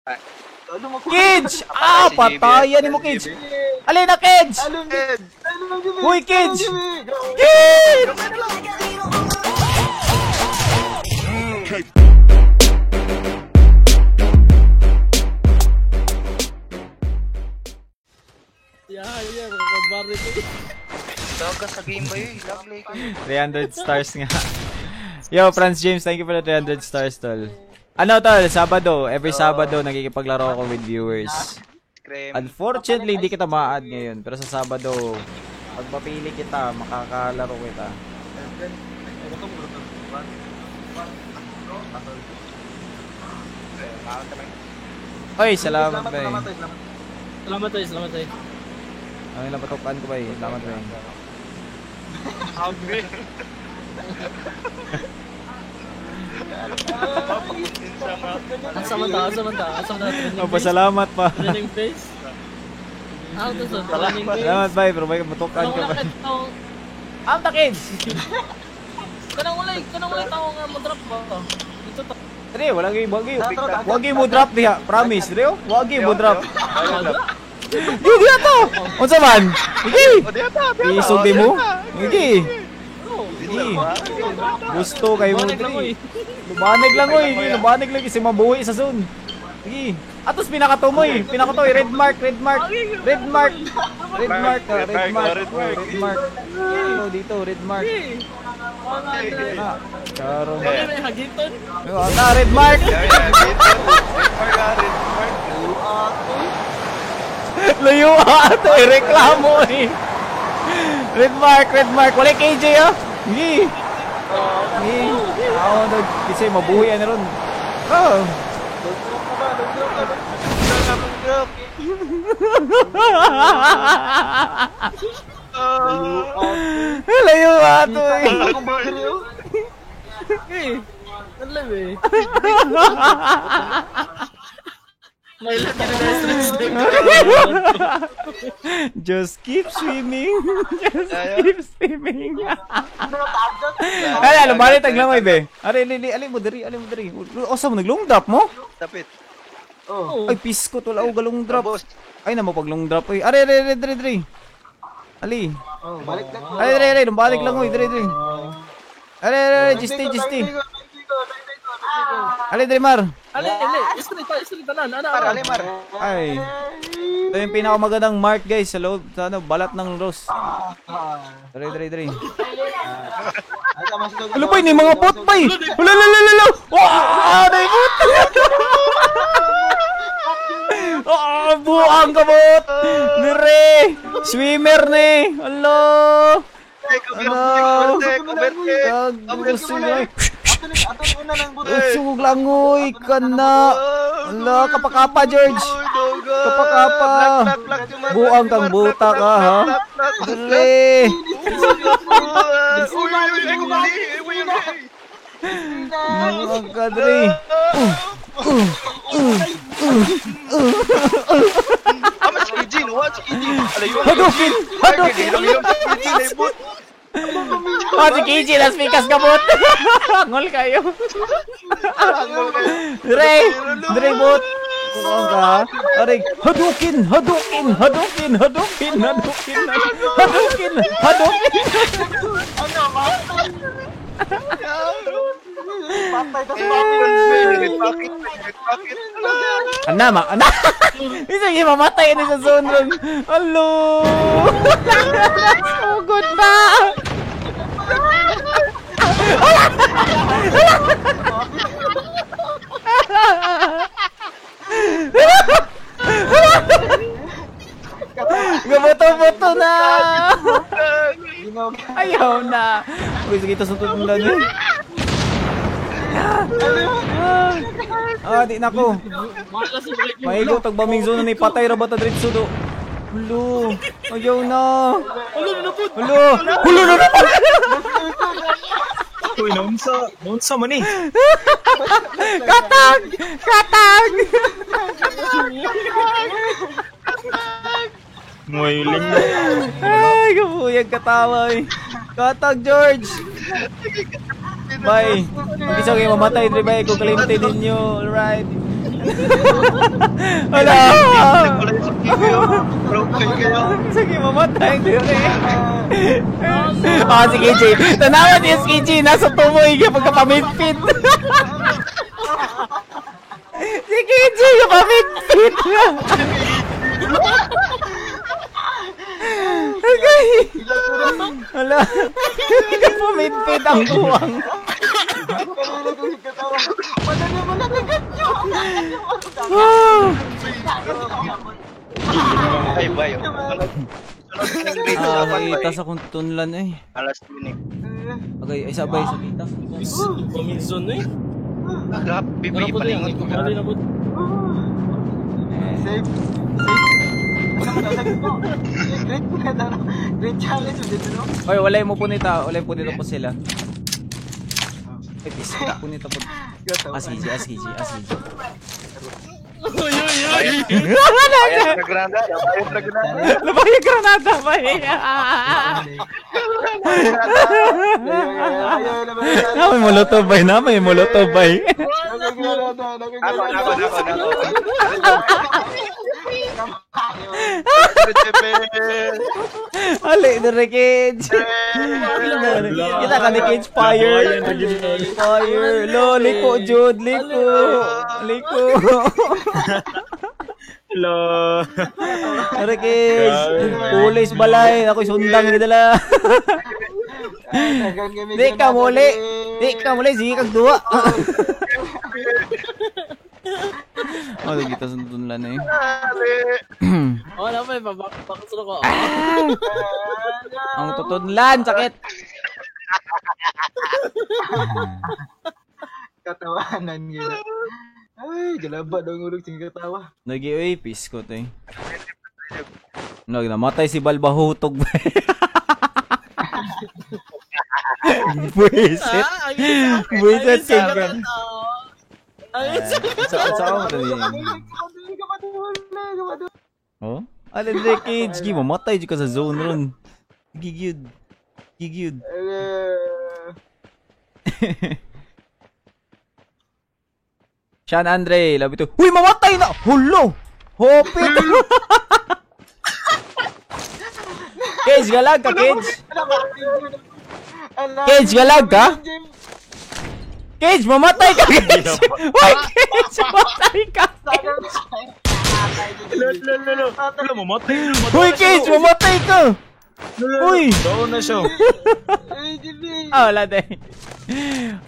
Kids! Ah, patayan mo, Kids! Alin na, Kids! Uy, Kids! Kids! Yeah, makakabari ko. Daga sa game ba yun? 300 stars nga. Yo, Franz James, thank you for the 300 stars, tol. Ano, tol? Sabado. Every Sabado, nakikipaglaro ako with viewers. Unfortunately, hindi kita ma-add ngayon. Pero sa Sabado, pag mapili kita, makakalaro kita. Oy, salamat ba eh. Salamat tayo. Ang ilang patukan ko ba eh. Salamat ba eh. Habi. Oh, pasalamat pa. Running face. Ito sa running face. Salamat ba eh. Pero may patukan ka ba. Ang takid! Kanang ulay tao nga mo drop ba? Ito to. Dre, wag mo drop diha. Promise, Dre. Wag mo drop. Hindi ato. Unsa man? Sige. Isog di mo? Sige. Gusto kayo mo, Dre. Lubanig lang oy. Lubanig lang kasi mabuhi sa zone. Sige. Atos pinakatumoy. Pinakatoy red mark. Dito red mark. Karo. Hagiton. Red mark. Layo ato reklamo eh. Red mark. Wala KJ ah. Hindi. Kasi mabuhi yan ron. Oh. Layo ato eh. Alam eh. May Just keep swimming. Ay, lumalik lang mo be. Ali mo diri. Osa mo naglong drop mo? Tapit. Ay, pisko tol ako galong drop. Ay na mo pag long drop oy. Diri. Ali. Balik na ko. Ay, lumbalik lang oy, diri. Ay, gisti. Ali, diri mar. Ali, istri tanan. Ali, mar. Ay. Ito yung pinakamagandang mark guys sa loob, sa balat ng rose. Diri. Ano ba ini mga bot pa eh? Lalo. Wow, dai bot. Buang ka bot. Dire. Swimmer ni. Hello. Sugog lang oy kana. Ala kapakapa George. Kapakapa. Buang kang buta ka ha. Dire. Buang ka dire. Hadouken. Si KJ las pikas kabut. Angol kayo. Dre bot. Buang ka. Aray, Hadouken. Patay ka sa Ana. Isa yung mamatay na sa zone ron. Hello. Sugod na. Gaboto na. Ayaw na. Uy, sige ito sunod mo lang eh. Di na ko. Maigo tagbaming zone ni patay ra ba ta diretso do. Hulo. Ayaw na. Hulo na. Uy, naunsa man eh. Katag. Ngoyling. Ay, kabuyag katawa eh. Katag George. Bye. Mag-isa kayo mamatay, Dre, bye. Kung kalimutin ninyo. Alright. Wala! Wala yung sakit kayo. Broken kayo. Sige, mamatay. Ah, si KJ. Tanawa niya si KJ. Nasa tumoy ka pagkapamigpit. Si KJ, kapamigpit. Okay. Wala. Kapamigpit ang buwang. Kanina ko yung katawa. Wala naman natagat nyo. Ay, bayo. Ah, nakitas akong tunlan eh. Alas yun eh. Okay, ay sabay sa kitas. Paminson eh. Grabe, may palingon ko. Grabe na po. Save. Ano mo daw sagot mo? Great challenge mo dito, no? Oy, walay mo punita. Walay punita po sila. Ay, pisa. Punita po. Asiji. Uy, uy, uy. Ayos na granada. Ayos na granada. Labay yung granada ba eh? May molotov ba na? May molotov ba eh? Ali, dari Cage. Kita kan di Cage fire. Fire. Lo, liko Jude, liko. Hello. Dari Cage. Pulis balay, ako'y sundang ni dala. Di ka muli. Sige kag duwa. Oh, kita suntunlan eh. Oh, napay papakasuro ko. Ang tutudlan, sakit. Katawanan gila. Ay, galaba daw ang ulog sing katawa. Nag-iwi, piskot eh. Namatay si Balbahutog. Buisit. Buisit kinggan. Saan mo ito oh? Alin na Cage, gi mamatay di ka sa zone ron. Gigyud. Sean Andre, labi to. Uy, mamatay na! Hulo! Hopit! Cage, galag ka, Cage! Cage, galag ka? Cage, mamatay ka, Cage! Uy, Cage, mamatay ka! Hello, mamatay. Uy, Cage, mamatay ka! Uy! Doon na siya. Ah, wala tayo.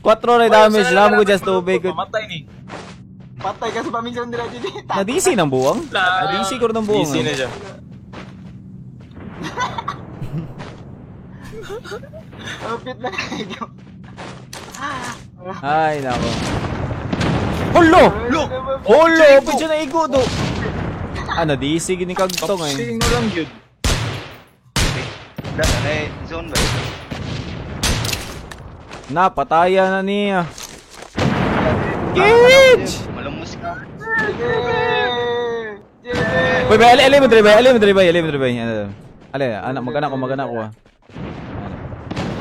4 na damage, lang ko just tubig. Mamatay ni. Patay ka sa paminsan nila dito. Na-DC ng buwang? Na-DC ko rin ng buwang. Easy na siya. Kapit na kayo. Ay, nako. Hulo! Hulo! Pwede na igo do. Ah, na-DC gini kagto ngayon. Sing mo lang yun. Zone ba? Napataya na niya. Cage! Malumos ka. Uy, bay, ali mo dribay. Ali, anak, mag-anak ko ah.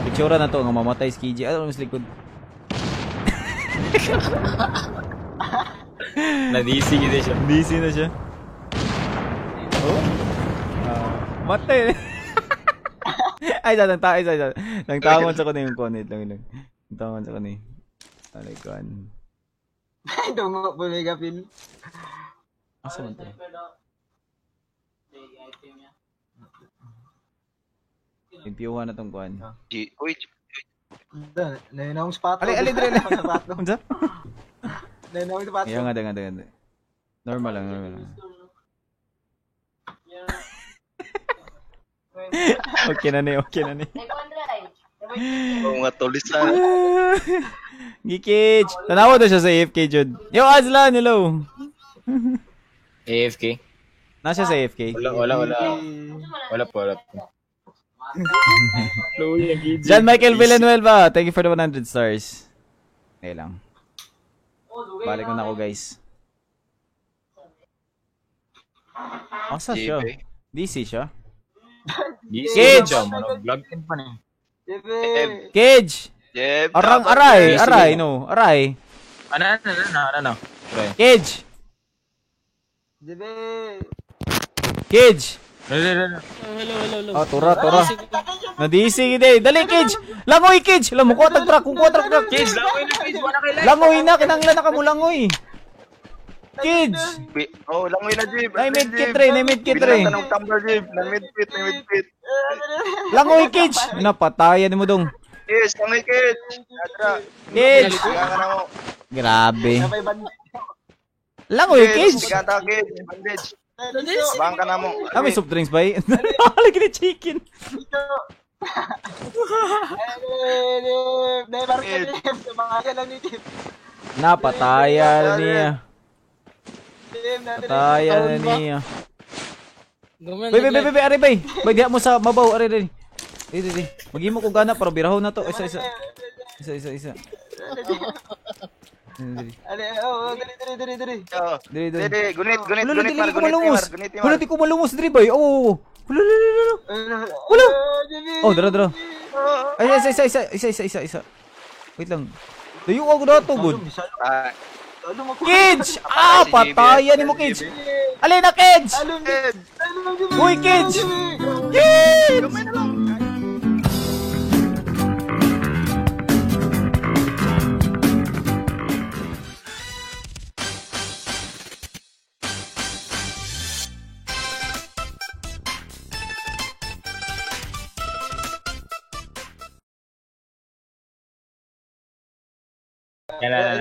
Picture na to, nga mamatay si KJ. Ano mas likod? Na-DC kita siya. DC na siya. Oh? Matay. Ay, nagtawon sa ko na yung konit lang. Nagtawon sa ko na yung alikuan. Dungo po may kapil. Asa man to? Impiuhan na tong kuan. Uy, Nainawang spot. Ali, dre. Unsa? Nainawang spot. Iya nga. Normal lang. Okay na ni. mga tulisan. Gikage. Tanawa daw siya sa AFK, Jud. Yo, Azlan, hello. AFK? Nasa sa AFK? Wala po. John Michael Villanueva, thank you for the 100 stars. Okay lang. Balik na ako, guys. Asa siya? DC siya? Cage! Vlog in pa na. Cage! Arang aray, no. Aray. Ano? Cage! Dibe. Cage! Hello. Ah, tura. Nadising hindi. Dali, Cage! Langoy, Cage! Alam mo, kuha tag-truck. Kung kuha tag-truck. Kids, langoy na kids. Wala kay Langoy na, kinanglan na ka mo langoy. Cage! Oh, langoy na, Jib. Na-medkit rin. Binanta ng tumbler, Jib. Na-medkit. Langoy, Cage! Napatayan mo dong. Yes, langoy, kid. Adra. Cage! Kaya ka na mo. Grabe. Sabay bandit. Langoy, Cage! Sigata, kid. Bandage. Abang ka na mo. Ah, may soft drinks ba eh? Lagi ni chicken. Dito. Dahil parang ka Jim. Sumakaya lang ni Jim. Napatayan niya. Jim, Patayan niya. Gumen. Bay, ari bay. Bay, diha mo sa mabaw, ari. Di. Maghimo ko gana para birahaw na to. Isa. Dali. Ale, oh, dali. Oh. Dali. Dede, gunit, Dili Mar, ko malungos. gunit, Wala di ko malungos diri bay. Oh. Wala. Oh, dara. Ay, isa. Wait lang. Dayo ako dato, good. Ah, Kids! Ah, patayan ni mo, Kids. Alin na, Kids! kid. Uy, Kids! Kids!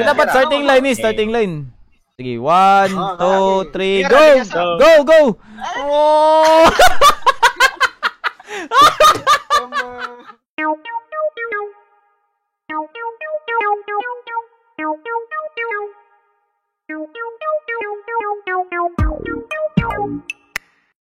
Dapat starting line eh, starting line. Sige, 1, 2, 3, go! Go! Oh!